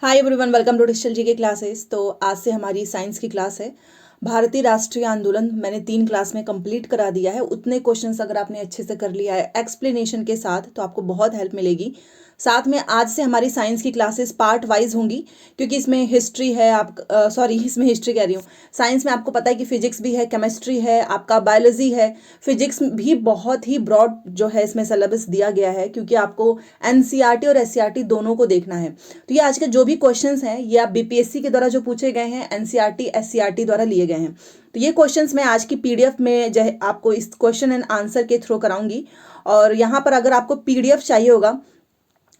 Hi everyone, welcome to digital G के classes. तो आज से हमारी साइंस की क्लास है। भारतीय राष्ट्रीय आंदोलन मैंने 3 क्लास में कंप्लीट करा दिया है। उतने क्वेश्चंस अगर आपने अच्छे से कर लिया है एक्सप्लेनेशन के साथ तो आपको बहुत हेल्प मिलेगी। साथ में आज से हमारी साइंस की क्लासेस पार्ट वाइज होंगी, क्योंकि इसमें हिस्ट्री है, इसमें हिस्ट्री कह रही हूँ। साइंस में आपको पता है कि फिजिक्स भी है, केमिस्ट्री है, आपका बायोलॉजी है। फिजिक्स भी बहुत ही ब्रॉड जो है इसमें सिलेबस दिया गया है, क्योंकि आपको एनसीईआरटी और एससीईआरटी दोनों को देखना है। तो ये आज के जो भी क्वेश्चंस हैं ये आप बीपीएससी के द्वारा जो पूछे गए हैं, एनसीईआरटी एससीईआरटी द्वारा लिए गए हैं। तो ये क्वेश्चंस मैं आज की पीडीएफ में जो है आपको इस क्वेश्चन एंड आंसर के थ्रू कराऊंगी। और यहाँ पर अगर आपको पीडीएफ चाहिए होगा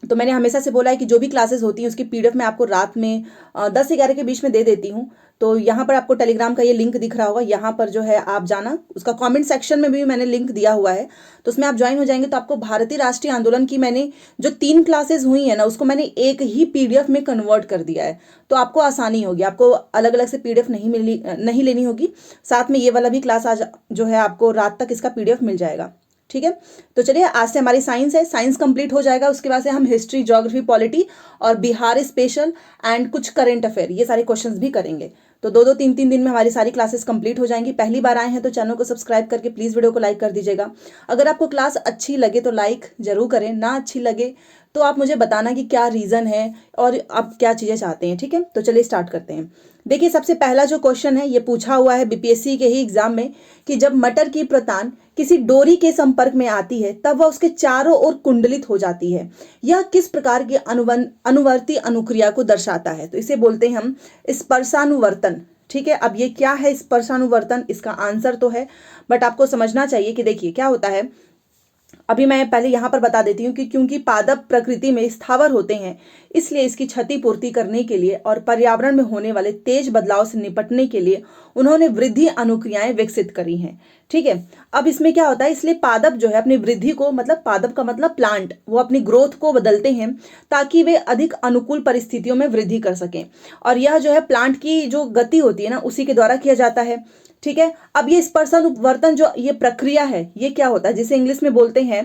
तो मैंने हमेशा से बोला है कि जो भी क्लासेस होती हैं उसकी पीडीएफ मैं आपको रात में 10 से 11 के बीच में दे देती हूँ। तो यहाँ पर आपको टेलीग्राम का ये लिंक दिख रहा होगा, यहाँ पर जो है आप जाना, उसका कमेंट सेक्शन में भी मैंने लिंक दिया हुआ है। तो उसमें आप ज्वाइन हो जाएंगे तो आपको भारतीय राष्ट्रीय आंदोलन की मैंने जो 3 क्लासेस हुई है ना उसको मैंने एक ही पीडीएफ में कन्वर्ट कर दिया है। तो आपको आसानी होगी, आपको अलग अलग से पीडीएफ नहीं लेनी होगी। साथ में ये वाला भी क्लास आज जो है आपको रात तक इसका पीडीएफ मिल जाएगा। ठीक है, तो चलिए आज से हमारी साइंस है, साइंस कंप्लीट हो जाएगा। उसके बाद से हम हिस्ट्री, ज्योग्राफी, पॉलिटी और बिहार स्पेशल एंड कुछ करंट अफेयर ये सारे क्वेश्चंस भी करेंगे। तो 2-3 दिन में हमारी सारी क्लासेस कंप्लीट हो जाएंगी। पहली बार आए हैं तो चैनल को सब्सक्राइब करके प्लीज़ वीडियो को लाइक कर दीजिएगा। अगर आपको क्लास अच्छी लगे तो लाइक जरूर करें, ना अच्छी लगे तो आप मुझे बताना कि क्या रीज़न है और आप क्या चीज़ें चाहते हैं। ठीक है, तो चलिए स्टार्ट करते हैं। देखिए, सबसे पहला जो क्वेश्चन है ये पूछा हुआ है बीपीएससी के ही एग्जाम में कि जब मटर की प्रतान किसी डोरी के संपर्क में आती है तब वह उसके चारों ओर कुंडलित हो जाती है। यह किस प्रकार की अनुवर्ती अनुक्रिया को दर्शाता है? तो इसे बोलते हैं हम स्पर्शानुवर्तन। ठीक है, अब ये क्या है स्पर्शानुवर्तन, इसका आंसर तो है बट आपको समझना चाहिए कि देखिए क्या होता है। अभी मैं पहले यहाँ पर बता देती हूँ कि क्योंकि पादप प्रकृति में स्थावर होते हैं इसलिए इसकी क्षतिपूर्ति करने के लिए और पर्यावरण में होने वाले तेज बदलाव से निपटने के लिए उन्होंने वृद्धि अनुक्रियाएं विकसित करी हैं। ठीक है, अब इसमें क्या होता है, इसलिए पादप जो है अपनी वृद्धि को, मतलब पादप का मतलब प्लांट, वो अपनी ग्रोथ को बदलते हैं ताकि वे अधिक अनुकूल परिस्थितियों में वृद्धि कर सकें। और यह जो है प्लांट की जो गति होती है ना उसी के द्वारा किया जाता है। ठीक है, अब ये स्पर्शानुवर्तन जो ये प्रक्रिया है ये क्या होता है, जिसे इंग्लिश में बोलते हैं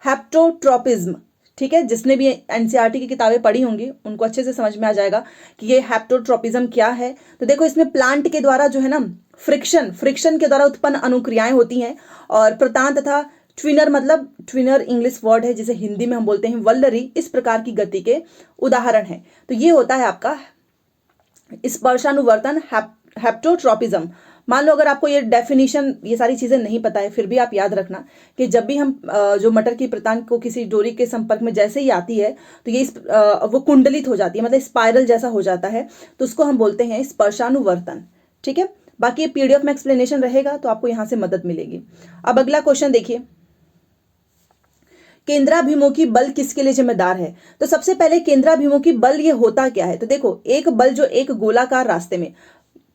हेप्टोट्रोपिज्म। ठीक है, जिसने भी एनसीईआरटी की किताबें पढ़ी होंगी उनको अच्छे से समझ में आ जाएगा कि ये हेप्टोट्रोपिज्म क्या है। तो देखो, इसमें प्लांट के द्वारा जो है ना फ्रिक्शन के द्वारा उत्पन्न अनुक्रियाएं होती हैं। और प्रतान तथा ट्विनर, मतलब ट्विनर इंग्लिश वर्ड है जिसे हिंदी में हम बोलते हैं वल्लरी, इस प्रकार की गति के उदाहरण है। तो ये होता है आपका स्पर्शानुवर्तन, हेप्टोट्रोपिज्म। मान लो अगर आपको ये डेफिनेशन, ये सारी चीजें नहीं पता है, फिर भी आप याद रखना कि जब भी हम जो मटर की प्रतान को किसी डोरी के संपर्क में जैसे ही आती है तो ये वो कुंडलित हो जाती है, मतलब स्पाइरल जैसा हो जाता है, तो उसको हम बोलते हैं स्पर्शानुवर्तन। ठीक है, बाकी ये पीडीएफ में एक्सप्लेनेशन रहेगा तो आपको यहां से मदद मिलेगी। अब अगला क्वेश्चन देखिए, केंद्राभिमुखी बल किसके लिए जिम्मेदार है? तो सबसे पहले केंद्राभिमुखी बल ये होता क्या है? तो देखो, एक बल जो एक गोलाकार रास्ते में,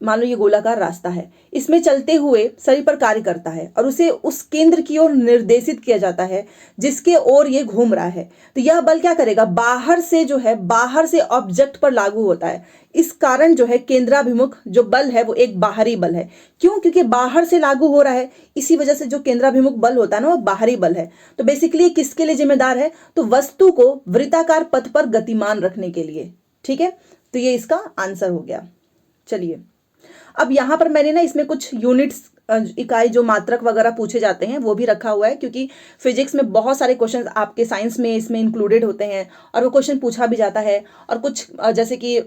मान लो ये गोलाकार रास्ता है, इसमें चलते हुए शरीर पर कार्य करता है और उसे उस केंद्र की ओर निर्देशित किया जाता है जिसके ओर ये घूम रहा है। तो यह बल क्या करेगा, बाहर से जो है, बाहर से ऑब्जेक्ट पर लागू होता है। इस कारण जो है केंद्राभिमुख जो बल है वो एक बाहरी बल है। क्यों? क्योंकि बाहर से लागू हो रहा है, इसी वजह से जो केंद्राभिमुख बल होता है ना वो बाहरी बल है। तो बेसिकली किसके लिए जिम्मेदार है? तो वस्तु को वृत्ताकार पथ पर गतिमान रखने के लिए। ठीक है, तो ये इसका आंसर हो गया। चलिए, अब यहां पर मैंने ना इसमें कुछ यूनिट्स, इकाई जो मात्रक वगैरह पूछे जाते हैं वो भी रखा हुआ है, क्योंकि फिजिक्स में बहुत सारे क्वेश्चंस आपके साइंस में इसमें इंक्लूडेड होते हैं और वो क्वेश्चन पूछा भी जाता है। और कुछ जैसे कि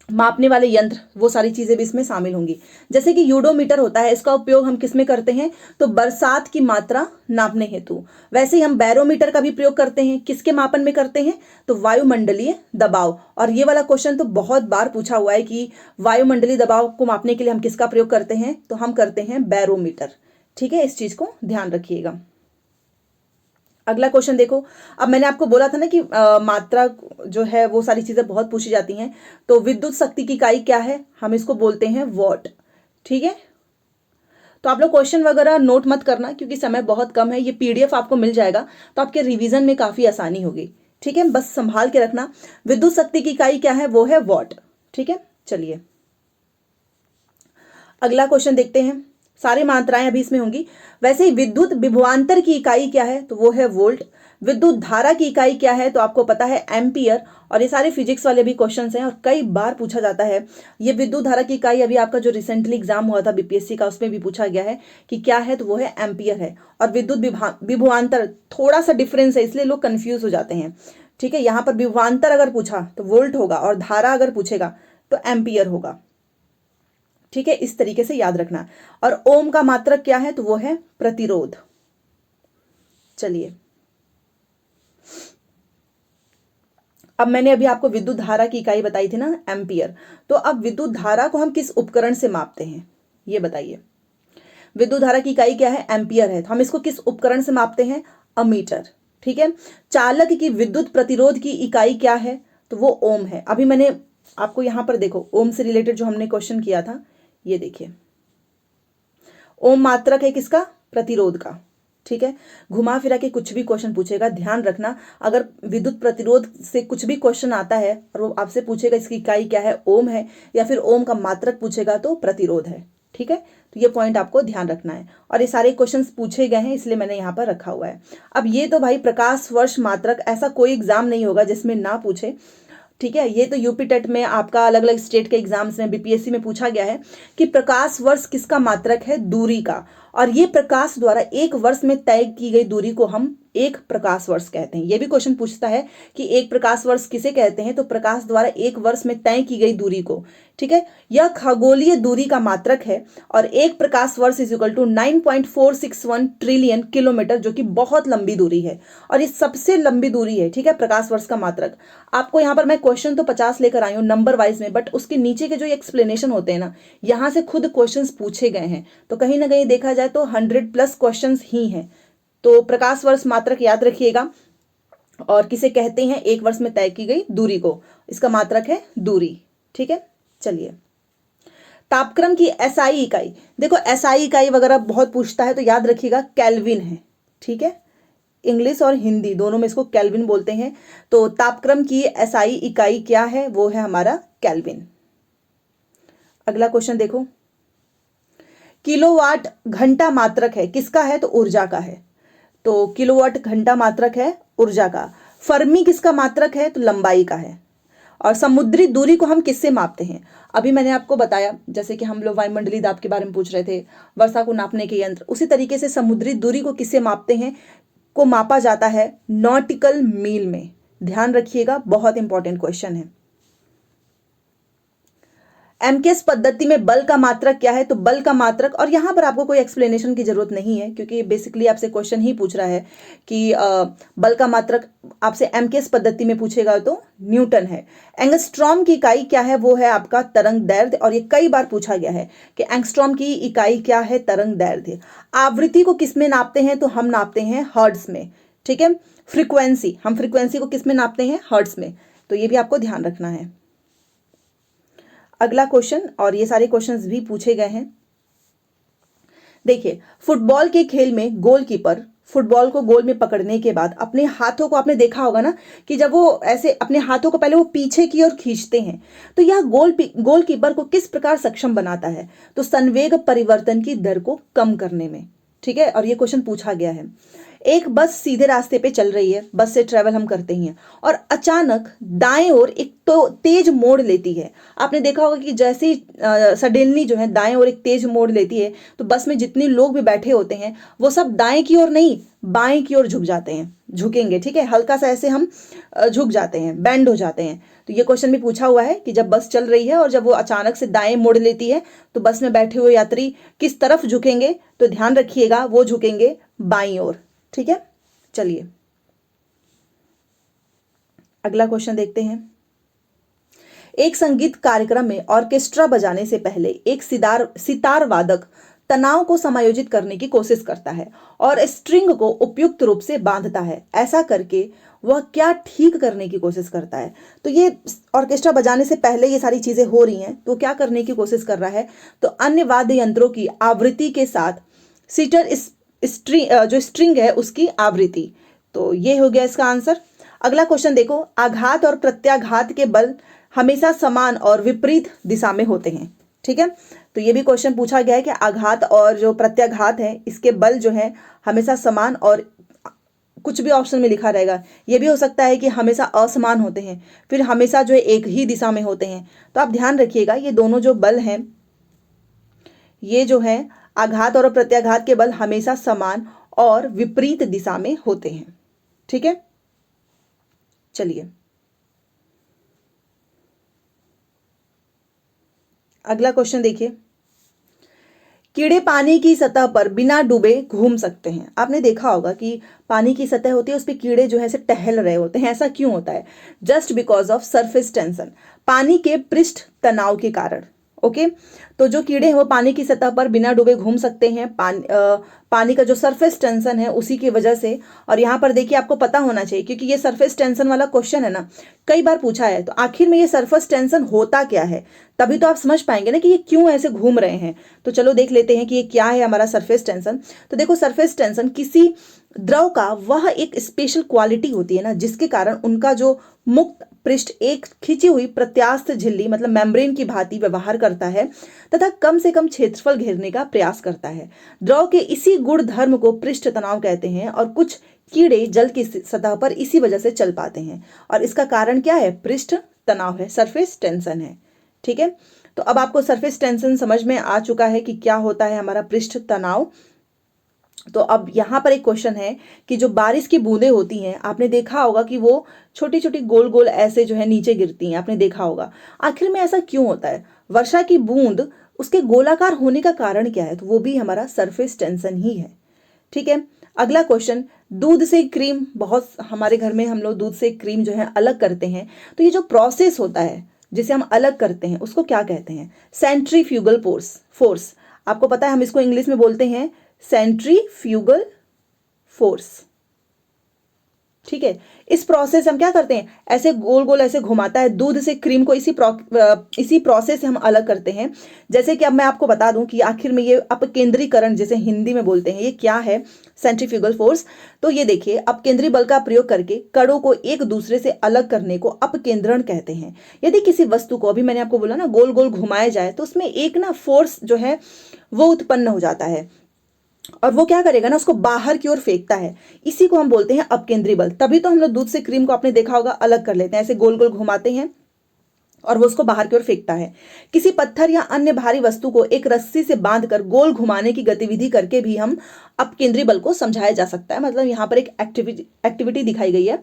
मापने वाले यंत्र, वो सारी चीजें भी इसमें शामिल होंगी। जैसे कि यूडोमीटर होता है, इसका उपयोग हम किस में करते हैं? तो बरसात की मात्रा नापने हेतु। वैसे ही हम बैरोमीटर का भी प्रयोग करते हैं, किसके मापन में करते हैं? तो वायुमंडलीय दबाव। और ये वाला क्वेश्चन तो बहुत बार पूछा हुआ है कि वायुमंडलीय दबाव को मापने के लिए हम किसका प्रयोग करते हैं? तो हम करते हैं बैरोमीटर। ठीक है, इस चीज को ध्यान रखिएगा। अगला क्वेश्चन देखो, अब मैंने आपको बोला था ना कि मात्रा जो है वो सारी चीजें बहुत पूछी जाती हैं। तो विद्युत शक्ति की इकाई क्या है? हम इसको बोलते हैं वॉट। ठीक है, तो आप लोग क्वेश्चन वगैरह नोट मत करना क्योंकि समय बहुत कम है। ये पीडीएफ आपको मिल जाएगा तो आपके रिवीजन में काफी आसानी होगी। ठीक है, बस संभाल के रखना। विद्युत शक्ति की इकाई क्या है? वो है वॉट। ठीक है, चलिए अगला क्वेश्चन देखते हैं। सारी मात्राएं अभी इसमें होंगी। वैसे ही विद्युत विभवांतर की इकाई क्या है? तो वो है वोल्ट। विद्युत धारा की इकाई क्या है, तो आपको पता है एम्पियर, और ये सारे फिजिक्स वाले भी क्वेश्चंस हैं और कई बार पूछा जाता है। ये विद्युत धारा की इकाई अभी आपका जो रिसेंटली एग्जाम हुआ था बीपीएससी का, उसमें भी पूछा गया है कि क्या है, तो वो है एम्पियर है। और विद्युत विभवांतर थोड़ा सा डिफरेंस है, इसलिए लोग कंफ्यूज हो जाते हैं। ठीक है, यहाँ पर विभवांतर अगर पूछा तो वोल्ट होगा, और धारा अगर पूछेगा तो एम्पियर होगा। ठीक है, इस तरीके से याद रखना। और ओम का मात्रक क्या है, तो वो है प्रतिरोध। चलिए, अब मैंने अभी आपको विद्युत धारा की इकाई बताई थी ना, एम्पियर। तो अब विद्युत धारा को हम किस उपकरण से मापते हैं, ये बताइए। विद्युत धारा की इकाई क्या है, एम्पियर है, तो हम इसको किस उपकरण से मापते हैं, अमीटर। ठीक है, चालक की विद्युत प्रतिरोध की इकाई क्या है, तो वो ओम है। अभी मैंने आपको यहां पर देखो, ओम से रिलेटेड जो हमने क्वेश्चन किया था, ये देखिए, ओम मात्रक है किसका, प्रतिरोध का। ठीक है, घुमा फिरा के कुछ भी क्वेश्चन पूछेगा, ध्यान रखना, अगर विद्युत प्रतिरोध से कुछ भी क्वेश्चन आता है और वो आपसे पूछेगा इसकी इकाई क्या है, ओम है, या फिर ओम का मात्रक पूछेगा तो प्रतिरोध है। ठीक है, तो ये पॉइंट आपको ध्यान रखना है। और ये सारे क्वेश्चंस पूछे गए हैं, इसलिए मैंने यहाँ पर रखा हुआ है। अब ये तो भाई प्रकाश वर्ष मात्रक, ऐसा कोई एग्जाम नहीं होगा जिसमें ना पूछे। ठीक है, ये तो यूपी टेट में आपका अलग अलग स्टेट के एग्जाम्स में, बीपीएससी में पूछा गया है कि प्रकाश वर्ष किसका मात्रक है, दूरी का। और ये प्रकाश द्वारा एक वर्ष में तय की गई दूरी को हम एक प्रकाश वर्ष कहते हैं। ये भी क्वेश्चन पूछता है कि एक प्रकाश वर्ष किसे कहते हैं, तो प्रकाश द्वारा एक वर्ष में तय की गई दूरी को। ठीक है, यह खगोलीय दूरी का मात्रक है, और एक प्रकाश वर्ष is equal to 9.461 trillion kilometre, जो कि बहुत लंबी दूरी है, और ये सबसे लंबी दूरी है। ठीक है, प्रकाश वर्ष का मात्रक। आपको यहाँ पर मैं क्वेश्चन तो 50 लेकर आई हूँ नंबर वाइज में, बट उसके नीचे के जो एक्सप्लेनेशन होते हैं ना, यहाँ से खुद क्वेश्चन पूछे गए हैं, तो कहीं ना कहीं देखा जाए तो 100+ क्वेश्चन ही हैं। तो प्रकाश वर्ष मात्रक याद रखिएगा, और किसे कहते हैं, एक वर्ष में तय की गई दूरी को, इसका मात्रक है दूरी। ठीक है, चलिए, तापक्रम की एसआई इकाई, देखो एसआई इकाई वगैरह बहुत पूछता है, तो याद रखिएगा केल्विन है। ठीक है, इंग्लिश और हिंदी दोनों में इसको केल्विन बोलते हैं। तो तापक्रम की एसआई इकाई क्या है, वो है हमारा केल्विन। अगला क्वेश्चन देखो, किलोवाट घंटा मात्रक है किसका है, तो ऊर्जा का है। तो किलोवाट घंटा मात्रक है ऊर्जा का। फर्मी किसका मात्रक है, तो लंबाई का है। और समुद्री दूरी को हम किससे मापते हैं, अभी मैंने आपको बताया, जैसे कि हम लोग वायुमंडलीय दाब के बारे में पूछ रहे थे, वर्षा को नापने के यंत्र, उसी तरीके से समुद्री दूरी को किससे मापते हैं, को मापा जाता है नॉटिकल मील में। ध्यान रखिएगा, बहुत इंपॉर्टेंट क्वेश्चन है। एमकेएस पद्धति में बल का मात्रक क्या है, तो बल का मात्रक, और यहां पर आपको कोई एक्सप्लेनेशन की जरूरत नहीं है, क्योंकि बेसिकली आपसे क्वेश्चन ही पूछ रहा है कि बल का मात्रक आपसे एमकेएस पद्धति में पूछेगा तो न्यूटन है। एंगस्ट्रॉम की इकाई क्या है, वो है आपका तरंग दैर्ध्य, और ये कई बार पूछा गया है कि एंगस्ट्रॉम की इकाई क्या है, तरंग दैर्ध्य। आवृत्ति को किस में नापते हैं, तो हम नापते हैं हर्ट्ज में। ठीक है, फ्रीक्वेंसी, हम फ्रीक्वेंसी को किस में नापते हैं, हर्ट्ज में। तो ये भी आपको ध्यान रखना है। अगला क्वेश्चन, और ये सारे क्वेश्चंस भी पूछे गए हैं। देखिए, फुटबॉल के खेल में गोलकीपर फुटबॉल को गोल में पकड़ने के बाद अपने हाथों को, आपने देखा होगा ना कि जब वो ऐसे अपने हाथों को पहले वो पीछे की ओर खींचते हैं, तो यह गोलकीपर को किस प्रकार सक्षम बनाता है, तो संवेग परिवर्तन की दर को कम करने में। ठीक है, और ये क्वेश्चन पूछा गया है। एक बस सीधे रास्ते पे चल रही है, बस से ट्रेवल हम करते ही हैं, और अचानक दाएं ओर एक तो तेज मोड़ लेती है। आपने देखा होगा कि जैसे ही सडनली जो है दाएं ओर एक तेज मोड़ लेती है, तो बस में जितने लोग भी बैठे होते हैं वो सब दाएं की ओर नहीं, बाएं की ओर झुक जाते हैं, झुकेंगे। ठीक है, हल्का सा ऐसे हम झुक जाते हैं, बेंड हो जाते हैं। तो ये क्वेश्चन भी पूछा हुआ है कि जब बस चल रही है और जब वो अचानक से दाएं मोड़ लेती है, तो बस में बैठे हुए यात्री किस तरफ झुकेंगे, तो ध्यान रखिएगा, वो झुकेंगे बाईं ओर। ठीक है, चलिए अगला क्वेश्चन देखते हैं। एक संगीत कार्यक्रम में ऑर्केस्ट्रा बजाने से पहले एक सितार वादक तनाव को समायोजित करने की कोशिश करता है और स्ट्रिंग को उपयुक्त रूप से बांधता है। ऐसा करके वह क्या ठीक करने की कोशिश करता है, तो ये ऑर्केस्ट्रा बजाने से पहले ये सारी चीजें हो रही हैं, तो क्या करने की कोशिश कर रहा है, तो अन्य वाद्य यंत्रों की आवृत्ति के साथ सीटर जो स्ट्रिंग है उसकी आवृत्ति। तो ये हो गया इसका आंसर। अगला क्वेश्चन देखो, आघात और प्रत्याघात के बल हमेशा समान और विपरीत दिशा में होते हैं। ठीक है, तो ये भी क्वेश्चन पूछा गया है कि आघात और जो प्रत्याघात है इसके बल जो है हमेशा समान और कुछ भी ऑप्शन में लिखा रहेगा। ये भी हो सकता है कि हमेशा असमान होते हैं, फिर हमेशा जो है एक ही दिशा में होते हैं। तो आप ध्यान रखिएगा, ये दोनों जो बल हैं, ये जो है आघात और प्रत्याघात के बल हमेशा समान और विपरीत दिशा में होते हैं। ठीक है, चलिए अगला क्वेश्चन देखिए। कीड़े पानी की सतह पर बिना डूबे घूम सकते हैं। आपने देखा होगा कि पानी की सतह होती है, उस पर कीड़े जो है ऐसे टहल रहे होते हैं। ऐसा क्यों होता है? Just because of surface tension, पानी के पृष्ठ तनाव के कारण। ओके, तो जो कीड़े हैं वो पानी की सतह पर बिना डूबे घूम सकते हैं, पानी का जो सरफेस टेंशन है उसी की वजह से। और यहाँ पर देखिए, आपको पता होना चाहिए क्योंकि ये सरफेस टेंशन वाला क्वेश्चन है ना, कई बार पूछा है। तो आखिर में ये सरफेस टेंशन होता क्या है, तभी तो आप समझ पाएंगे ना कि ये क्यों ऐसे घूम रहे हैं। तो चलो देख लेते हैं कि ये क्या है हमारा सरफेस टेंशन। तो देखो, सरफेस टेंशन किसी द्रव का वह एक स्पेशल क्वालिटी होती है ना, जिसके कारण उनका जो मुक्त पृष्ठ एक खिंची हुई प्रत्यास्थ झिल्ली मतलब मेम्ब्रेन की भांति व्यवहार करता है तथा कम से कम क्षेत्रफल घेरने का प्रयास करता है। द्रव के इसी गुण धर्म को पृष्ठ तनाव कहते हैं और कुछ कीड़े जल की सतह पर इसी वजह से चल पाते हैं। और इसका कारण क्या है? पृष्ठ तनाव है, सरफेस टेंशन है। ठीक है, तो अब आपको सरफेस टेंशन समझ में आ चुका है कि क्या होता है हमारा पृष्ठ तनाव। तो अब यहाँ पर एक क्वेश्चन है कि जो बारिश की बूंदें होती हैं, आपने देखा होगा कि वो छोटी छोटी गोल गोल ऐसे जो है नीचे गिरती हैं, आपने देखा होगा। आखिर में ऐसा क्यों होता है? वर्षा की बूंद उसके गोलाकार होने का कारण क्या है? तो वो भी हमारा सरफेस टेंशन ही है। ठीक है, अगला क्वेश्चन, दूध से क्रीम, बहुत हमारे घर में हम लोग दूध से क्रीम जो है अलग करते हैं। तो ये जो प्रोसेस होता है जिसे हम अलग करते हैं उसको क्या कहते हैं? Centrifugal force. आपको पता है हम इसको इंग्लिश में बोलते हैं सेंट्रीफ्यूगल फोर्स। ठीक है, इस प्रोसेस हम क्या करते हैं, ऐसे गोल गोल ऐसे घुमाता है दूध से क्रीम को, इसी प्रोसेस से हम अलग करते हैं। जैसे कि अब मैं आपको बता दूं कि आखिर में ये अपकेंद्रीकरण जिसे हिंदी में बोलते हैं, ये क्या है? Centrifugal force. तो ये देखिए, अपकेंद्री बल का प्रयोग करके कणों को एक दूसरे से अलग करने को अपकेंद्रण कहते हैं। यदि किसी वस्तु को, अभी मैंने आपको बोला ना, गोल गोल घुमाया जाए तो उसमें एक ना फोर्स जो है वो उत्पन्न हो जाता है और वो क्या करेगा ना, उसको बाहर की ओर फेंकता है। इसी को हम बोलते हैं अपकेंद्री बल। तभी तो हम लोग दूध से क्रीम को, आपने देखा होगा, अलग कर लेते हैं, ऐसे गोल गोल घुमाते हैं और वो उसको बाहर की ओर फेंकता है। किसी पत्थर या अन्य भारी वस्तु को एक रस्सी से बांधकर गोल घुमाने की गतिविधि करके भी हम अपकेंद्री बल को समझाया जा सकता है। मतलब यहाँ पर एक एक्टिविटी दिखाई गई है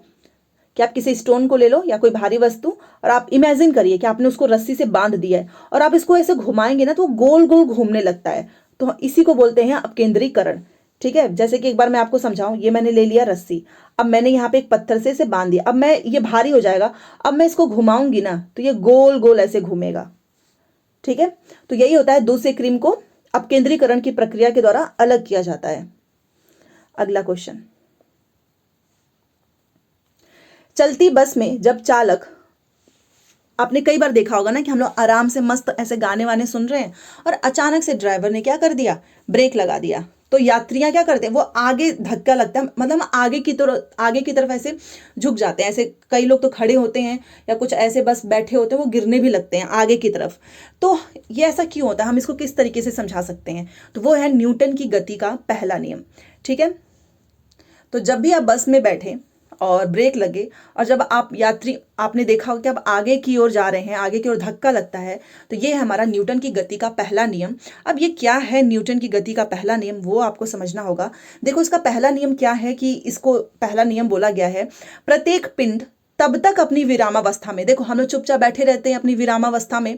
कि आप किसी स्टोन को ले लो या कोई भारी वस्तु और आप इमेजिन करिए कि आपने उसको रस्सी से बांध दिया है और आप इसको ऐसे घुमाएंगे ना तो गोल गोल घूमने लगता है। तो इसी को बोलते हैं अपकेंद्रीकरण। ठीक है, जैसे कि एक बार मैं आपको समझाऊं, ये मैंने ले लिया रस्सी, अब मैंने यहाँ पे एक पत्थर से इसे बांध दिया, अब मैं, ये भारी हो जाएगा, अब मैं इसको घुमाऊंगी ना तो ये गोल गोल ऐसे घूमेगा। ठीक है, तो यही होता है, दूध से क्रीम को अपकेंद्रीकरण की प्रक्रिया के द्वारा अलग किया जाता है। अगला क्वेश्चन, चलती बस में जब चालक, आपने कई बार देखा होगा ना कि हम लोग आराम से मस्त ऐसे गाने वाने सुन रहे हैं और अचानक से ड्राइवर ने क्या कर दिया, ब्रेक लगा दिया। तो यात्रियां क्या करते हैं, वो आगे धक्का लगता है, मतलब हम आगे की तरफ ऐसे झुक जाते हैं। ऐसे कई लोग तो खड़े होते हैं या कुछ ऐसे बस बैठे होते हैं, वो गिरने भी लगते हैं आगे की तरफ। तो ये ऐसा क्यों होता है, हम इसको किस तरीके से समझा सकते हैं? तो वो है न्यूटन की गति का पहला नियम। ठीक है, तो जब भी आप बस में बैठे और ब्रेक लगे और जब आप यात्री, आपने देखा हो कि आप आगे की ओर जा रहे हैं, आगे की ओर धक्का लगता है, तो ये है हमारा न्यूटन की गति का पहला नियम। अब ये क्या है न्यूटन की गति का पहला नियम, वो आपको समझना होगा। देखो, इसका पहला नियम क्या है कि इसको पहला नियम बोला गया है, प्रत्येक पिंड तब तक अपनी विरामावस्था में, देखो हम लोग चुपचाप बैठे रहते हैं अपनी विरामावस्था में,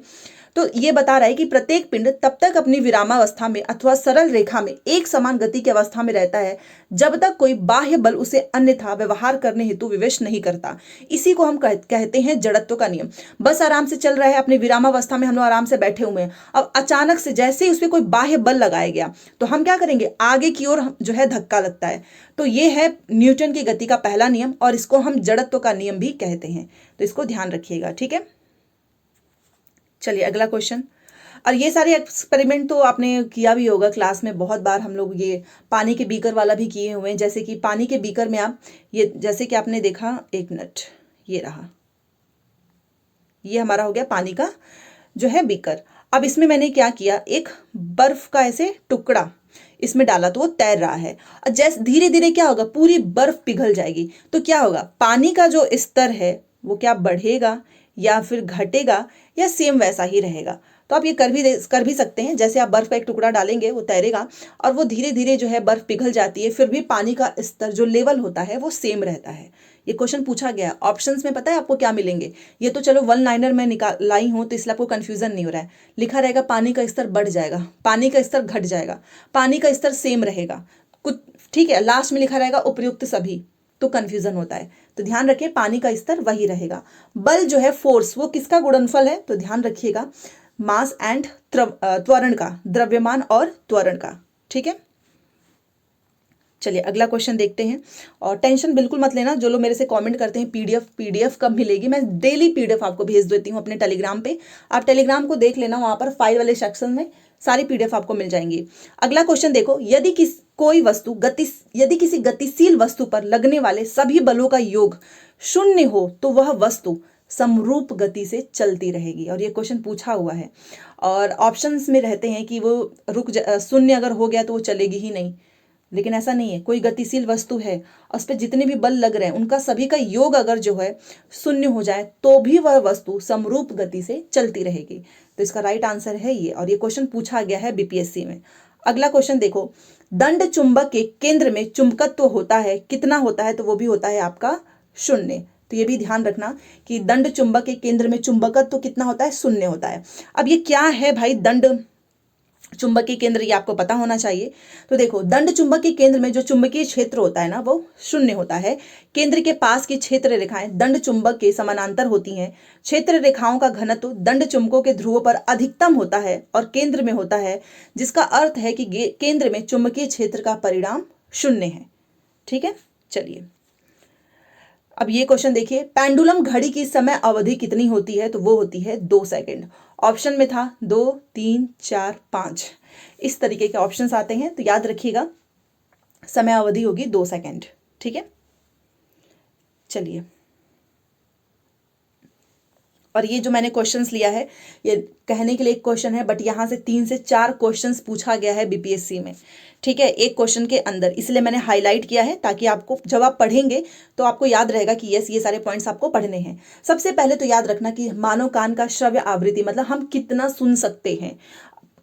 तो ये बता रहा है कि प्रत्येक पिंड तब तक अपनी विरामावस्था में अथवा सरल रेखा में एक समान गति की अवस्था में रहता है जब तक कोई बाह्य बल उसे अन्यथा व्यवहार करने हेतु विवश नहीं करता। इसी को हम कहते हैं जड़त्व का नियम। बस आराम से चल रहा है, अपनी विरामावस्था में हम लोग आराम से बैठे हुए हैं, अब अचानक से जैसे ही उस पर कोई बाह्य बल लगाया गया तो हम क्या करेंगे, आगे की ओर जो है धक्का लगता है। तो ये है न्यूटन की गति का पहला नियम और इसको हम जड़त्व का नियम भी कहते हैं। तो इसको ध्यान रखिएगा। ठीक है, चलिए अगला क्वेश्चन। और ये सारे एक्सपेरिमेंट तो आपने किया भी होगा क्लास में बहुत बार, हम लोग ये पानी के बीकर वाला भी किए हुए हैं। जैसे कि पानी के बीकर में आप ये, जैसे कि आपने देखा, एक मिनट, ये रहा, ये हमारा हो गया पानी का जो है बीकर। अब इसमें मैंने क्या किया, एक बर्फ का ऐसे टुकड़ा इसमें डाला तो वो तैर रहा है। और जैसे धीरे धीरे क्या होगा, पूरी बर्फ पिघल जाएगी, तो क्या होगा, पानी का जो स्तर है वो क्या बढ़ेगा या फिर घटेगा या सेम वैसा ही रहेगा। तो आप ये कर भी सकते हैं, जैसे आप बर्फ का एक टुकड़ा डालेंगे वो तैरेगा और वो धीरे धीरे जो है बर्फ पिघल जाती है, फिर भी पानी का स्तर जो लेवल होता है वो सेम रहता है। ये क्वेश्चन पूछा गया। ऑप्शंस में पता है आपको क्या मिलेंगे, ये तो चलो वन लाइनर में निकाल लाई हूं तो इसलिए आपको कंफ्यूजन नहीं हो रहा है। लिखा रहेगा पानी का स्तर बढ़ जाएगा, पानी का स्तर घट जाएगा, पानी का स्तर सेम रहेगा कुछ, ठीक है। लास्ट में लिखा रहेगा उपर्युक्त सभी, तो कंफ्यूजन होता है। तो ध्यान रखिए पानी का स्तर वही रहेगा। बल जो है फोर्स, वो किसका गुणनफल है, तो ध्यान रखिएगा मास एंड त्वरण का, द्रव्यमान और त्वरण का, ठीक है। चलिए अगला क्वेश्चन देखते हैं। और टेंशन बिल्कुल मत लेना, जो लोग मेरे से कमेंट करते हैं पीडीएफ कब मिलेगी, मैं डेली पीडीएफ आपको भेज देती हूँ अपने टेलीग्राम पे। आप टेलीग्राम को देख लेना, वहां पर फाइल वाले सेक्शन में सारी पीडीएफ आपको मिल जाएंगी। अगला क्वेश्चन देखो, यदि किसी गतिशील वस्तु पर लगने वाले सभी बलों का योग 0 हो तो वह वस्तु समरूप गति से चलती रहेगी। और ये क्वेश्चन पूछा हुआ है और ऑप्शंस में रहते हैं कि वो 0 अगर हो गया तो वो चलेगी ही नहीं, लेकिन ऐसा नहीं है। कोई गतिशील वस्तु है और उस पर जितने भी बल लग रहे हैं उनका सभी का योग अगर जो है 0 हो जाए तो भी वह वस्तु समरूप गति से चलती रहेगी। तो इसका राइट आंसर है ये, और ये क्वेश्चन पूछा गया है बीपीएससी में। अगला क्वेश्चन देखो, दंड चुंबक के केंद्र में चुंबकत्व होता है, कितना होता है, तो वो भी होता है आपका 0। तो ये भी ध्यान रखना कि दंड चुंबक के केंद्र में चुंबकत्व कितना होता है, 0 होता है। अब ये क्या है भाई दंड चुंबक के केंद्र, ये आपको पता होना चाहिए। तो देखो दंड चुंबक के केंद्र में जो चुंबकीय क्षेत्र होता है ना वो 0 होता है। केंद्र के पास की क्षेत्र रेखाएं दंड चुंबक के समानांतर होती हैं। क्षेत्र रेखाओं का घनत्व दंड चुंबकों के ध्रुवों पर अधिकतम होता है और केंद्र में होता है, जिसका अर्थ है कि केंद्र में चुंबकीय क्षेत्र का परिमाण 0 है, ठीक है। चलिए अब ये क्वेश्चन देखिए, पेंडुलम घड़ी की समय अवधि कितनी होती है, तो वो होती है 2 सेकंड। ऑप्शन में था 2, 3, 4, 5, इस तरीके के ऑप्शंस आते हैं, तो याद रखिएगा समय अवधि होगी 2 सेकंड, ठीक है। चलिए, और ये जो मैंने क्वेश्चंस लिया है ये कहने के लिए एक क्वेश्चन है, बट यहाँ से 3 से 4 क्वेश्चंस पूछा गया है बीपीएससी में, ठीक है, एक क्वेश्चन के अंदर, इसलिए मैंने हाईलाइट किया है ताकि आपको जब आप पढ़ेंगे तो आपको याद रहेगा कि यस ये सारे पॉइंट्स आपको पढ़ने हैं। सबसे पहले तो याद रखना कि मानव कान का श्रव्य आवृत्ति मतलब हम कितना सुन सकते हैं।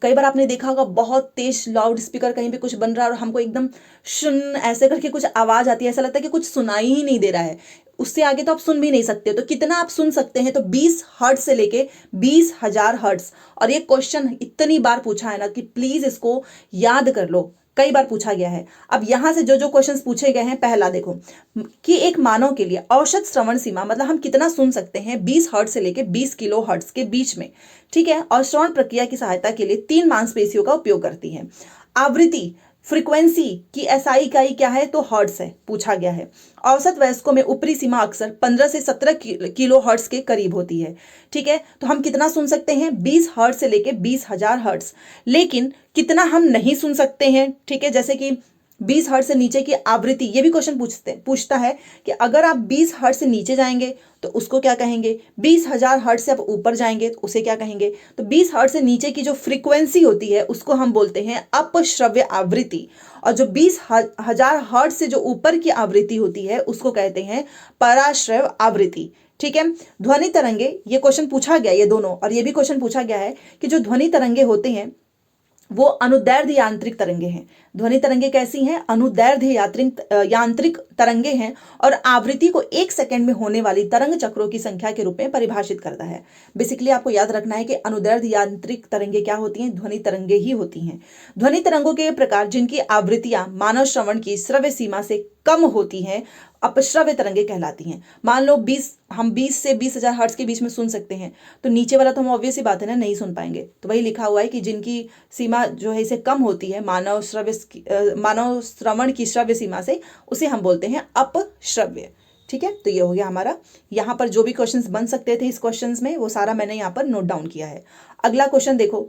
कई बार आपने देखा होगा बहुत तेज लाउड स्पीकर कहीं पे कुछ बन रहा है और हमको एकदम शुन ऐसे करके कुछ आवाज आती है, ऐसा लगता है कि कुछ सुनाई ही नहीं दे रहा है, उससे आगे तो आप सुन भी नहीं सकते। तो कितना आप सुन सकते हैं, तो 20 हर्ट्ज से लेके 20,000 हर्ट्ज। और ये क्वेश्चन इतनी बार पूछा है ना कि प्लीज इसको याद कर लो, कई बार पूछा गया है। अब यहां से जो जो क्वेश्चंस पूछे गए हैं, पहला देखो कि एक मानव के लिए औसत श्रवण सीमा मतलब हम कितना सुन सकते हैं 20 हर्ट्ज से लेके 20 किलो हर्ट्ज के बीच में, ठीक है। और श्रवण प्रक्रिया की सहायता के लिए 3 मांसपेशियों का उपयोग करती है। आवृत्ति फ्रीक्वेंसी की एसआई इकाई क्या है, तो हर्ट्ज है, पूछा गया है। औसत वयस्कों में ऊपरी सीमा अक्सर 15 से 17 किलो हर्ट्ज के करीब होती है, ठीक है। तो हम कितना सुन सकते हैं 20 हर्ट्ज से लेके 20,000 हर्ट्ज, लेकिन कितना हम नहीं सुन सकते हैं, ठीक है। जैसे कि 20 हर्ट्ज से नीचे की आवृत्ति, ये भी क्वेश्चन पूछता है कि अगर आप 20 हर्ट्ज से नीचे जाएंगे तो उसको क्या कहेंगे, 20,000 हर्ट्ज से आप ऊपर जाएंगे तो उसे क्या कहेंगे। तो 20 हर्ट्ज से नीचे की जो फ्रीक्वेंसी होती है उसको हम बोलते हैं अपश्रव्य आवृत्ति, और जो 20,000 हर्ट्ज से जो ऊपर की आवृत्ति होती है उसको कहते हैं पराश्रव्य आवृत्ति, ठीक है। ध्वनि तरंगे, ये क्वेश्चन पूछा गया ये दोनों, और ये भी क्वेश्चन पूछा गया है कि जो ध्वनि तरंगे होते हैं वो अनुदैर्ध्य यांत्रिक तरंगे हैं। ध्वनि तरंगे कैसी हैं, अनुदैर्ध्य यांत्रिक तरंगे हैं, और आवृत्ति को 1 सेकंड में होने वाली तरंग चक्रों की संख्या के रूप में परिभाषित करता है। बेसिकली आपको याद रखना है कि अनुदैर्ध्य यांत्रिक तरंगे क्या होती हैं, ध्वनि तरंगे ही होती हैं। ध्वनि तरंगों के प्रकार जिनकी आवृत्तियां मानव श्रवण की श्रव्य सीमा से कम होती हैं अपश्रव्य तरंगे कहलाती हैं। मान लो 20 से 20,000 हर्ट्ज के बीच में सुन सकते हैं, तो नीचे वाला तो हम ऑब्वियस ही बात है ना नहीं सुन पाएंगे। तो वही लिखा हुआ है कि जिनकी सीमा जो है इसे कम होती है मानव श्रवण की श्रव्य सीमा से, उसे हम बोलते हैं अपश्रव्य, ठीक है। तो ये हो गया हमारा, यहाँ पर जो भी क्वेश्चंस बन सकते थे इस क्वेश्चंस में वो सारा मैंने यहाँ पर नोट डाउन किया है। अगला क्वेश्चन देखो,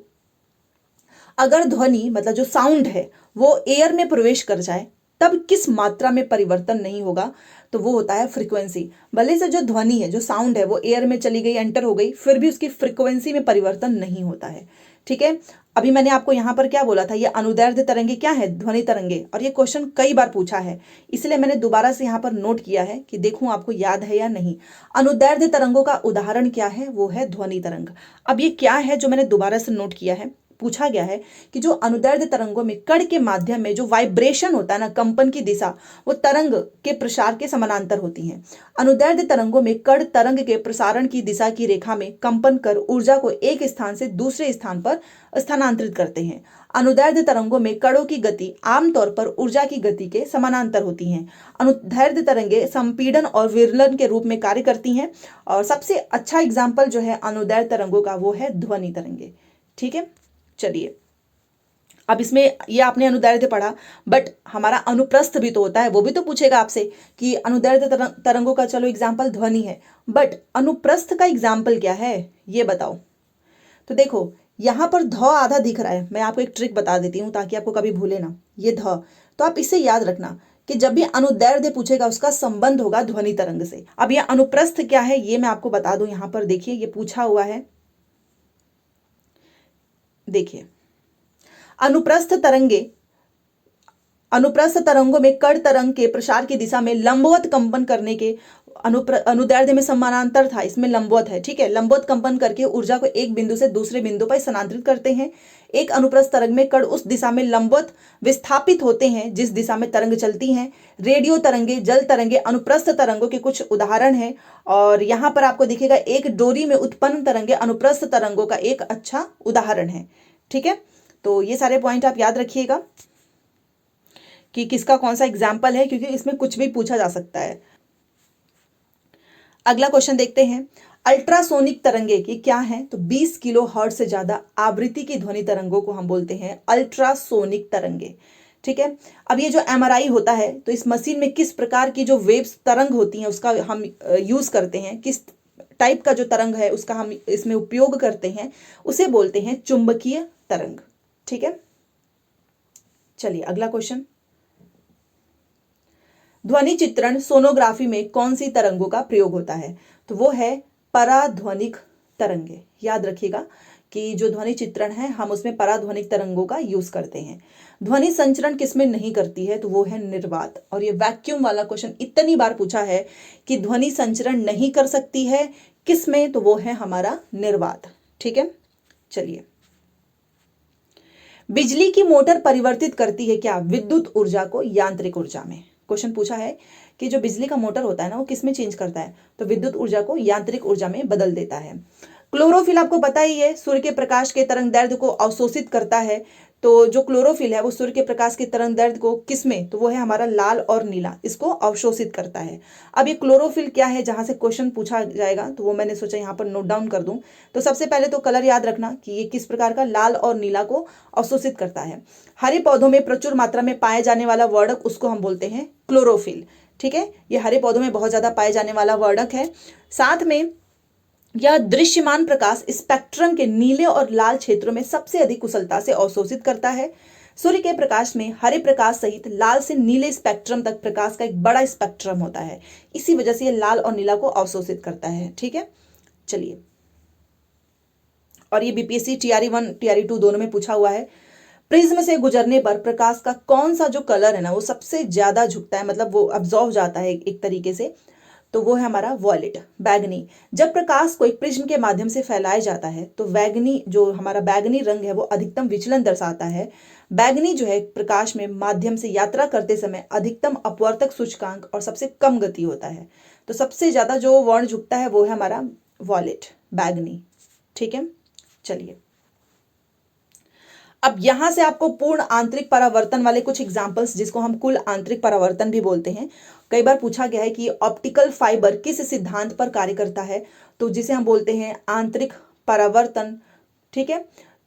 अगर ध्वनि मतलब जो साउंड है वो एयर में प्रवेश कर जाए तब किस मात्रा में परिवर्तन नहीं होगा, तो वो होता है फ्रीक्वेंसी। भले से जो ध्वनि है, जो साउंड है, वो एयर में चली गई, एंटर हो गई, फिर भी उसकी फ्रीक्वेंसी में परिवर्तन नहीं होता है। ठीक है, अभी मैंने आपको यहाँ पर क्या बोला था, ये अनुदैर्ध्य तरंगे क्या है, ध्वनि तरंगे, और ये क्वेश्चन कई बार पूछा है, इसलिए मैंने दोबारा से यहाँ पर नोट किया है कि देखूं आपको याद है या नहीं। अनुदैर्ध्य तरंगों का उदाहरण क्या है, वो है ध्वनि तरंग। अब ये क्या है जो मैंने दोबारा से नोट किया है, पूछा गया है कि जो अनुदैर्ध्य तरंगों में कण के माध्यम में जो वाइब्रेशन होता है ना, कंपन की दिशा, वो तरंग के प्रसार के समानांतर होती है। अनुदैर्ध्य तरंगों में कण तरंग के प्रसारण की दिशा की रेखा में कंपन कर ऊर्जा को एक स्थान से दूसरे स्थान पर स्थानांतरित करते हैं। अनुदैर्ध्य तरंगों में कणों की गति आमतौर पर ऊर्जा की गति के समानांतर होती हैं। अनुदैर्ध्य तरंगे संपीड़न और विरलन के रूप में कार्य करती हैं, और सबसे अच्छा एग्जाम्पल जो है अनुदैर्ध्य तरंगों का, वो है ध्वनि तरंगे। ठीक है, चलिए अब इसमें ये आपने अनुदैर्ध्य पढ़ा, बट हमारा अनुप्रस्थ भी तो होता है, वो भी तो पूछेगा आपसे कि अनुदैर्ध्य तरंगों का चलो एग्जाम्पल ध्वनि है, बट अनुप्रस्थ का एग्जाम्पल क्या है, ये बताओ। तो देखो यहाँ पर ध आधा दिख रहा है, मैं आपको एक ट्रिक बता देती हूँ ताकि आपको कभी भूले ना, ये ध, तो आप इससे याद रखना कि जब भी अनुदैर्ध्य पूछेगा उसका संबंध होगा ध्वनि तरंग से। अब ये अनुप्रस्थ क्या है ये मैं आपको बता दूं, यहाँ पर देखिए ये पूछा हुआ है, देखिए अनुप्रस्थ तरंगों में कण तरंग के प्रसार की दिशा में लंबवत कंपन करने के अनुदैर्ध्य में समानांतर था, इसमें लंबवत है। ठीक है, लंबवत कंपन करके ऊर्जा को एक बिंदु से दूसरे बिंदु पर स्थानांतरित करते हैं। एक अनुप्रस्थ तरंग में कण उस दिशा में लंबवत विस्थापित होते हैं जिस दिशा में तरंग चलती हैं। रेडियो तरंगे, जल तरंगे अनुप्रस्थ तरंगों के कुछ उदाहरण हैं, और यहाँ पर आपको दिखेगा एक डोरी में उत्पन्न तरंगे अनुप्रस्थ तरंगों का एक अच्छा उदाहरण है। ठीक है, तो ये सारे पॉइंट आप याद रखिएगा कि किसका कौन सा एग्जाम्पल है, क्योंकि इसमें कुछ भी पूछा जा सकता है। अगला क्वेश्चन देखते हैं, अल्ट्रासोनिक तरंगे की क्या है, तो 20 किलो हर्ट्ज से ज्यादा आवृत्ति की ध्वनि तरंगों को हम बोलते हैं अल्ट्रासोनिक तरंगे। ठीक है, अब ये जो एमआरआई होता है, तो इस मशीन में किस प्रकार की जो वेव्स तरंग होती हैं उसका हम यूज करते हैं, किस टाइप का जो तरंग है उसका हम इसमें उपयोग करते हैं, उसे बोलते हैं चुंबकीय तरंग। ठीक है, चलिए अगला क्वेश्चन, ध्वनि चित्रण सोनोग्राफी में कौन सी तरंगों का प्रयोग होता है, तो वो है पराध्वनिक तरंगे। याद रखिएगा कि जो ध्वनि चित्रण है हम उसमें पराध्वनिक तरंगों का यूज करते हैं। ध्वनि संचरण किसमें नहीं करती है, तो वो है निर्वात। और ये वैक्यूम वाला क्वेश्चन इतनी बार पूछा है कि ध्वनि संचरण नहीं कर सकती है किसमें, तो वो है हमारा निर्वात। ठीक है, चलिए, बिजली की मोटर परिवर्तित करती है क्या, विद्युत ऊर्जा को यांत्रिक ऊर्जा में। क्वेश्चन पूछा है कि जो बिजली का मोटर होता है ना वो किस में चेंज करता है, तो विद्युत ऊर्जा को यांत्रिक ऊर्जा में बदल देता है। क्लोरोफिल आपको पता ही है, सूर्य के प्रकाश के तरंगदैर्ध्य को अवशोषित करता है, तो जो क्लोरोफिल है वो सूर्य के प्रकाश के तरंगदैर्ध्य को किस में, तो वो है हमारा लाल और नीला, इसको अवशोषित करता है। अब ये क्लोरोफिल क्या है, जहां से क्वेश्चन पूछा जाएगा तो वो मैंने सोचा यहाँ पर नोट डाउन कर दूं। तो सबसे पहले तो कलर याद रखना कि ये किस प्रकार का, लाल और नीला को अवशोषित करता है। हरे पौधों में प्रचुर मात्रा में पाए जाने वाला वर्णक, उसको हम बोलते हैं क्लोरोफिल। ठीक है, ये हरे पौधों में बहुत ज्यादा पाए जाने वाला वर्णक है। साथ में यह दृश्यमान प्रकाश स्पेक्ट्रम के नीले और लाल क्षेत्रों में सबसे अधिक कुशलता से अवशोषित करता है। सूर्य के प्रकाश में हरे प्रकाश सहित लाल से नीले स्पेक्ट्रम तक प्रकाश का एक बड़ा स्पेक्ट्रम होता है, इसी वजह से यह लाल और नीला को अवशोषित करता है। ठीक है, चलिए, और ये बीपीएससी टीआरई 1 टीआरई 2 दोनों में पूछा हुआ है। प्रिज्म से गुजरने पर प्रकाश का कौन सा जो कलर है ना वो सबसे ज्यादा झुकता है, मतलब वो अब्जॉर्व जाता है एक तरीके से, तो वो है हमारा वॉयलेट, बैगनी। जब प्रकाश को एक प्रिज्म के माध्यम से फैलाया जाता है तो बैगनी, जो हमारा बैगनी रंग है वो अधिकतम विचलन दर्शाता है। बैगनी जो है प्रकाश में माध्यम से यात्रा करते समय अधिकतम अपवर्तक सूचकांक और सबसे कम गति होता है, तो सबसे ज्यादा जो वर्ण झुकता है वो है हमारा वॉयलेट, बैगनी। ठीक है, चलिए, अब यहां से आपको पूर्ण आंतरिक परावर्तन वाले कुछ एग्जांपल्स, जिसको हम कुल आंतरिक परावर्तन भी बोलते हैं, कई बार पूछा गया है कि ऑप्टिकल फाइबर किस सिद्धांत पर कार्य करता है, तो जिसे हम बोलते हैं आंतरिक परावर्तन। ठीक है,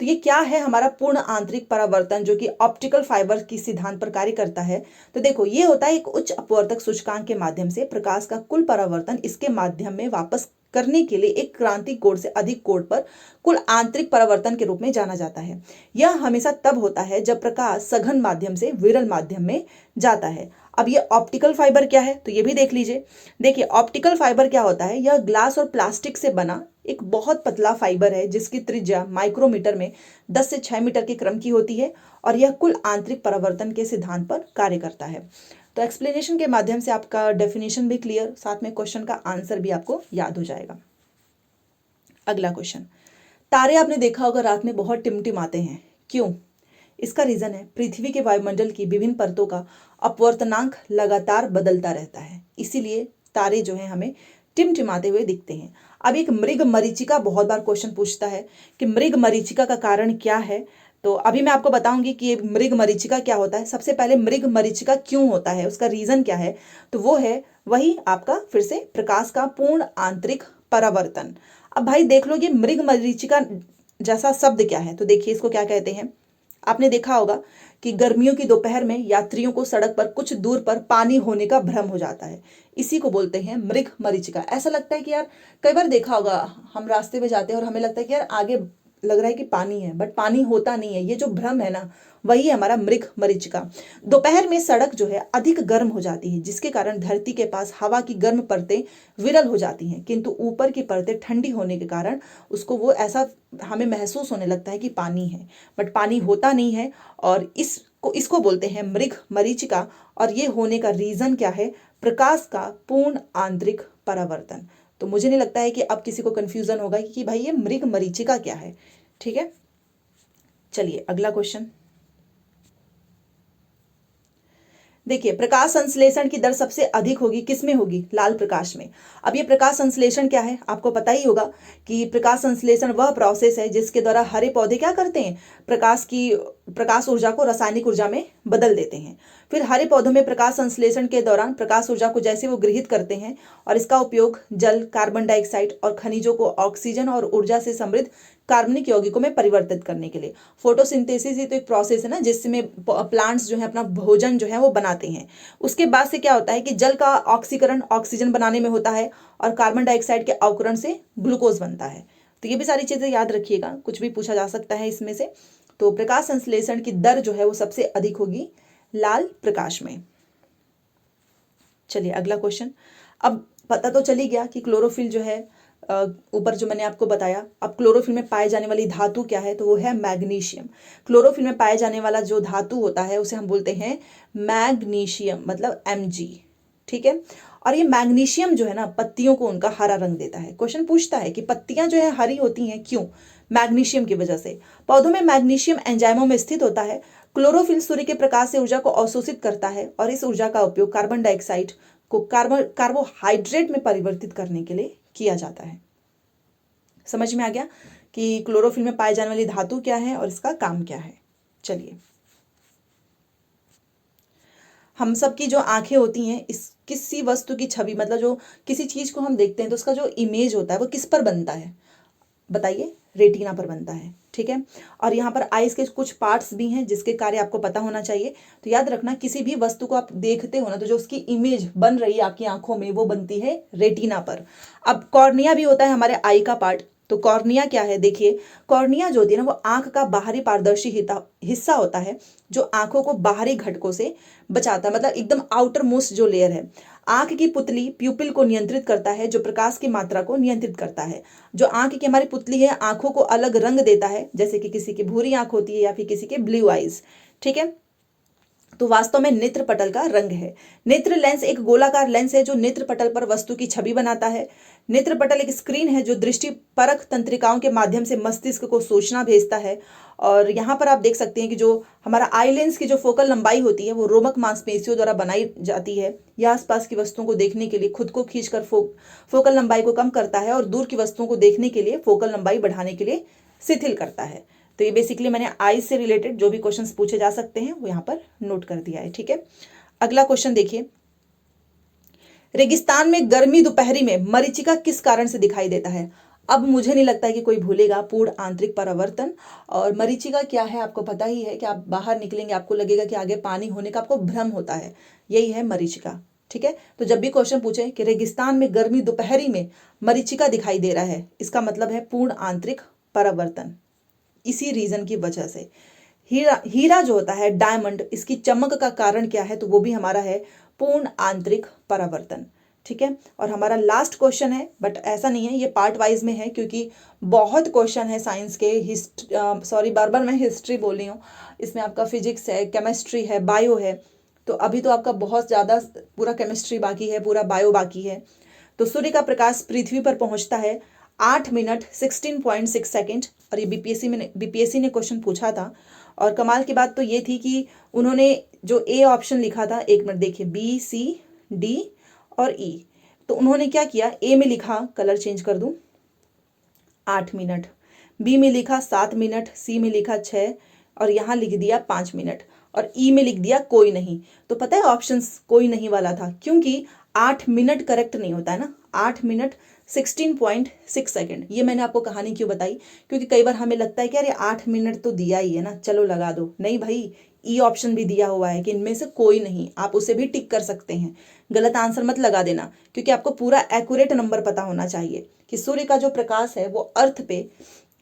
तो ये क्या है हमारा पूर्ण आंतरिक परावर्तन जो कि ऑप्टिकल फाइबर की सिद्धांत पर कार्य करता है। तो देखो ये होता है एक उच्च अपवर्तक सूचकांक के माध्यम से प्रकाश का कुल परावर्तन इसके माध्यम में वापस करने के लिए एक क्रांति कोण से अधिक कोण पर कुल आंतरिक परावर्तन के रूप में जाना जाता है। यह हमेशा तब होता है जब प्रकाश सघन माध्यम से विरल माध्यम में जाता है। अब ये ऑप्टिकल फाइबर क्या है, तो ये भी देख लीजिए। देखिए ऑप्टिकल फाइबर क्या होता है, यह ग्लास और प्लास्टिक से बना एक बहुत पतला फाइबर है जिसकी त्रिज्या माइक्रोमीटर में 10 से 6 मीटर के क्रम की होती है और यह कुल आंतरिक परावर्तन के सिद्धांत पर कार्य करता है। तो एक्सप्लेनेशन के माध्यम से आपका डेफिनेशन भी क्लियर, साथ में क्वेश्चन का आंसर भी आपको याद हो जाएगा। अगला क्वेश्चन, तारे आपने देखा होगा रात में बहुत टिमटिमाते हैं, क्यों? इसका रीजन है पृथ्वी के वायुमंडल की विभिन्न परतों का अपवर्तनांक लगातार बदलता रहता है, इसीलिए तारे जो है हमें टिमटिमाते हुए दिखते हैं। अब एक मृग मरीचिका बहुत बार क्वेश्चन पूछता है कि मृग मरीचिका का कारण क्या है, तो अभी मैं आपको बताऊंगी कि मृग मरीचिका क्या होता है। सबसे पहले मृग मरीचिका क्यों होता है, उसका रीजन क्या है, तो वो है वही आपका फिर से प्रकाश का पूर्ण आंतरिक परावर्तन। अब भाई देख लो ये मृग मरीचिका जैसा शब्द क्या है, तो देखिए इसको क्या कहते हैं। आपने देखा होगा कि गर्मियों की दोपहर में यात्रियों को सड़क पर कुछ दूर पर पानी होने का भ्रम हो जाता है, इसी को बोलते हैं मृग मरीचिका। ऐसा लगता है कि यार, कई बार देखा होगा हम रास्ते में जाते हैं और हमें लगता है कि यार आगे लग रहा है कि पानी है, बट पानी होता नहीं है। ये जो भ्रम है ना, वही है हमारा मृग मरीचिका। दोपहर में सड़क जो है अधिक गर्म हो जाती है, जिसके कारण धरती के पास हवा की गर्म परतें विरल हो जाती हैं, किंतु ऊपर की परतें ठंडी होने के कारण उसको वो ऐसा हमें महसूस होने लगता है कि पानी है, बट पानी होता नहीं है। और इसको बोलते हैं मृग मरीचिका। और ये होने का रीजन क्या है, प्रकाश का पूर्ण आंतरिक परावर्तन। तो मुझे नहीं लगता है कि अब किसी को कंफ्यूजन होगा कि भाई ये मृग मरीचिका क्या है। ठीक है, चलिए अगला क्वेश्चन देखिए। प्रकाश संश्लेषण की दर सबसे अधिक होगी किसमें होगी, लाल प्रकाश में। अब ये प्रकाश संश्लेषण क्या है, आपको पता ही होगा कि प्रकाश संश्लेषण वह प्रोसेस है जिसके द्वारा हरे पौधे क्या करते हैं, प्रकाश ऊर्जा को रासायनिक ऊर्जा में बदल देते हैं। फिर हरे पौधों में प्रकाश संश्लेषण के दौरान प्रकाश ऊर्जा को जैसे वो गृहीत करते हैं और इसका उपयोग जल, कार्बन डाइऑक्साइड और खनिजों को ऑक्सीजन और ऊर्जा से समृद्ध कार्बनिक यौगिकों में परिवर्तित करने के लिए। फोटोसिंथेसिस ही तो एक प्रोसेस है ना, जिसमें प्लांट्स जो है अपना भोजन जो है वो बनाते हैं। उसके बाद से क्या होता है कि जल का ऑक्सीकरण ऑक्सीजन बनाने में होता है और कार्बन डाइऑक्साइड के अवकरण से ग्लूकोज बनता है। तो ये भी सारी चीजें याद रखिएगा, कुछ भी पूछा जा सकता है इसमें से। तो प्रकाश संश्लेषण की दर जो है वो सबसे अधिक होगी लाल प्रकाश में। चलिए अगला क्वेश्चन। अब पता तो चली गया कि क्लोरोफिल जो है ऊपर जो मैंने आपको बताया। अब क्लोरोफिल में पाए जाने वाली धातु क्या है, तो वो है मैग्नीशियम। क्लोरोफिल में पाए जाने वाला जो धातु होता है उसे हम बोलते हैं मैग्नीशियम, मतलब Mg। ठीक है, और ये मैग्नीशियम जो है ना पत्तियों को उनका हरा रंग देता है। क्वेश्चन पूछता है कि पत्तियां जो है हरी होती हैं क्यों, मैग्नीशियम की वजह से। पौधों में मैग्नीशियम एंजाइमों में स्थित होता है। क्लोरोफिल सूर्य के प्रकाश से ऊर्जा को अवशोषित करता है और इस ऊर्जा का उपयोग कार्बन डाइऑक्साइड को कार्बोहाइड्रेट में परिवर्तित करने के लिए किया जाता है। समझ में आ गया कि क्लोरोफिल में पाए जाने वाली धातु क्या है और इसका काम क्या है। चलिए, हम सब की जो आंखें होती हैं, इस किसी वस्तु की छवि, मतलब जो किसी चीज को हम देखते हैं तो उसका जो इमेज होता है वो किस पर बनता है, बताइए, रेटिना पर बनता है। ठीक है, और यहाँ पर आइस के कुछ पार्ट्स भी हैं जिसके कार्य आपको पता होना चाहिए। तो याद रखना, किसी भी वस्तु को आप देखते हो ना, तो जो उसकी इमेज बन रही है आपकी आंखों में वो बनती है रेटिना पर। अब कॉर्निया भी होता है हमारे आई का पार्ट। तो कॉर्निया क्या है, देखिए कॉर्निया जो होती है ना वो आंख का बाहरी पारदर्शी हिस्सा होता है जो आंखों को बाहरी घटकों से बचाता है, मतलब एकदम आउटर मोस्ट जो लेयर है। आंख की पुतली प्यूपिल को नियंत्रित करता है जो प्रकाश की मात्रा को नियंत्रित करता है। जो आंख की हमारी पुतली है आंखों को अलग रंग देता है, जैसे कि किसी की भूरी आंख होती है या फिर किसी के ब्लू आईज। ठीक है, तो वास्तव में नेत्र पटल का रंग है। नेत्र लेंस एक गोलाकार लेंस है जो नेत्र पटल पर वस्तु की छवि बनाता है। नेत्र पटल एक स्क्रीन है जो दृष्टि परख तंत्रिकाओं के माध्यम से मस्तिष्क को सूचना भेजता है। और यहाँ पर आप देख सकते हैं कि जो हमारा आई लेंस की जो फोकल लंबाई होती है वो रोमक मांसपेशियों द्वारा बनाई जाती है। यह आसपास की वस्तुओं को देखने के लिए खुद को खींचकर फोकल लंबाई को कम करता है और दूर की वस्तुओं को देखने के लिए फोकल लंबाई बढ़ाने के लिए शिथिल करता है। तो ये बेसिकली मैंने आईज से रिलेटेड जो भी क्वेश्चंस पूछे जा सकते हैं वो यहाँ पर नोट कर दिया है। ठीक है, अगला क्वेश्चन देखिए। रेगिस्तान में गर्मी दोपहरी में मरीचिका किस कारण से दिखाई देता है। अब मुझे नहीं लगता है कि कोई भूलेगा पूर्ण आंतरिक परावर्तन। और मरीचिका क्या है आपको पता ही है कि आप बाहर निकलेंगे आपको लगेगा कि आगे पानी होने का आपको भ्रम होता है, यही है मरीचिका। ठीक है। तो जब भी क्वेश्चन पूछे कि रेगिस्तान में गर्मी दोपहरी में मरीचिका दिखाई दे रहा है, इसका मतलब है पूर्ण आंतरिक परावर्तन। इसी रीजन की वजह से हीरा जो होता है डायमंड, इसकी चमक का कारण क्या है, तो वो भी हमारा है पूर्ण आंतरिक परावर्तन। ठीक है। और हमारा लास्ट क्वेश्चन है, बट ऐसा नहीं है, ये पार्ट वाइज में है क्योंकि बहुत क्वेश्चन है साइंस के। सॉरी, बार बार मैं हिस्ट्री बोल रही हूँ, इसमें आपका फिजिक्स है, केमिस्ट्री है, बायो है। तो अभी तो आपका बहुत ज़्यादा पूरा केमिस्ट्री बाकी है, पूरा बायो बाकी है। तो सूर्य का प्रकाश पृथ्वी पर पहुंचता है 8 मिनट 16.6 सेकेंड। और ये बीपीएससी ने क्वेश्चन पूछा था। और कमाल की बात तो ये थी कि उन्होंने जो ए ऑप्शन लिखा था, एक मिनट देखिए, बी सी डी और ई, तो उन्होंने क्या किया, ए में लिखा, कलर चेंज कर दूं, 8 मिनट, बी में लिखा 7 मिनट, सी में लिखा 6 और यहाँ लिख दिया 5 मिनट और ई में लिख दिया कोई नहीं। तो पता है ऑप्शंस कोई नहीं वाला था, क्योंकि 8 मिनट करेक्ट नहीं होता है ना, 8 मिनट 16.6 सेकेंड। ये मैंने आपको कहानी क्यों बताई, क्योंकि कई बार हमें लगता है कि अरे 8 मिनट तो दिया ही है ना, चलो लगा दो। नहीं भाई, ई ऑप्शन भी दिया हुआ है कि इनमें से कोई नहीं, आप उसे भी टिक कर सकते हैं। गलत आंसर मत लगा देना, क्योंकि आपको पूरा एक्यूरेट नंबर पता होना चाहिए कि सूर्य का जो प्रकाश है वो अर्थ पे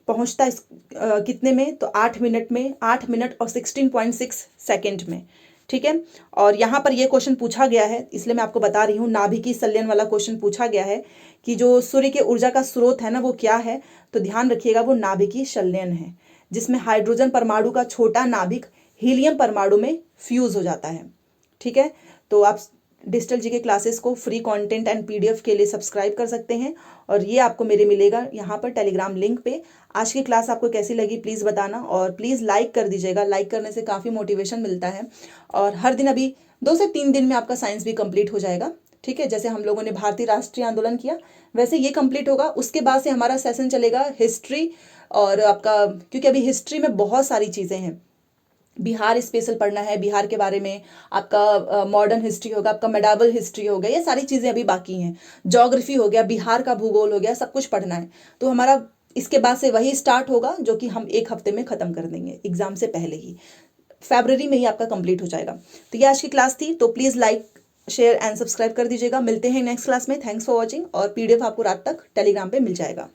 पहुंचता है कितने में, तो 8 मिनट में, 8 मिनट और 16.6 सेकेंड में। ठीक है। और यहाँ पर ये क्वेश्चन पूछा गया है, इसलिए मैं आपको बता रही हूँ, नाभिकीय संलयन वाला क्वेश्चन पूछा गया है कि जो सूर्य के ऊर्जा का स्रोत है ना, वो क्या है, तो ध्यान रखिएगा, वो नाभिकीय संलयन है, जिसमें हाइड्रोजन परमाणु का छोटा नाभिक हीलियम परमाणु में फ्यूज हो जाता है। ठीक है। तो आप डिजिटल जीके क्लासेस को फ्री कंटेंट एंड पीडीएफ के लिए सब्सक्राइब कर सकते हैं, और ये आपको मेरे मिलेगा यहाँ पर टेलीग्राम लिंक पे। आज की क्लास आपको कैसी लगी प्लीज़ बताना, और प्लीज़ लाइक कर दीजिएगा, लाइक करने से काफ़ी मोटिवेशन मिलता है। और हर दिन अभी 2 से 3 दिन में आपका साइंस भी कंप्लीट हो जाएगा। ठीक है। जैसे हम लोगों ने भारतीय राष्ट्रीय आंदोलन किया, वैसे ये कंप्लीट होगा। उसके बाद से हमारा सेशन चलेगा हिस्ट्री, और आपका, क्योंकि अभी हिस्ट्री में बहुत सारी चीज़ें हैं, बिहार स्पेशल पढ़ना है, बिहार के बारे में आपका मॉडर्न हिस्ट्री होगा, आपका मेडावल हिस्ट्री हो गया, ये सारी चीज़ें अभी बाकी हैं। ज्योग्राफी हो गया, बिहार का भूगोल हो गया, सब कुछ पढ़ना है। तो हमारा इसके बाद से वही स्टार्ट होगा जो कि हम 1 हफ्ते में ख़त्म कर देंगे, एग्जाम से पहले ही, फरवरी में ही आपका कंप्लीट हो जाएगा। तो ये आज की क्लास थी, तो please like share and subscribe कर दीजिएगा। मिलते हैं नेक्स्ट क्लास में। थैंक्स फॉर वॉचिंग, और पीडीएफ आपको रात तक टेलीग्राम पे मिल जाएगा।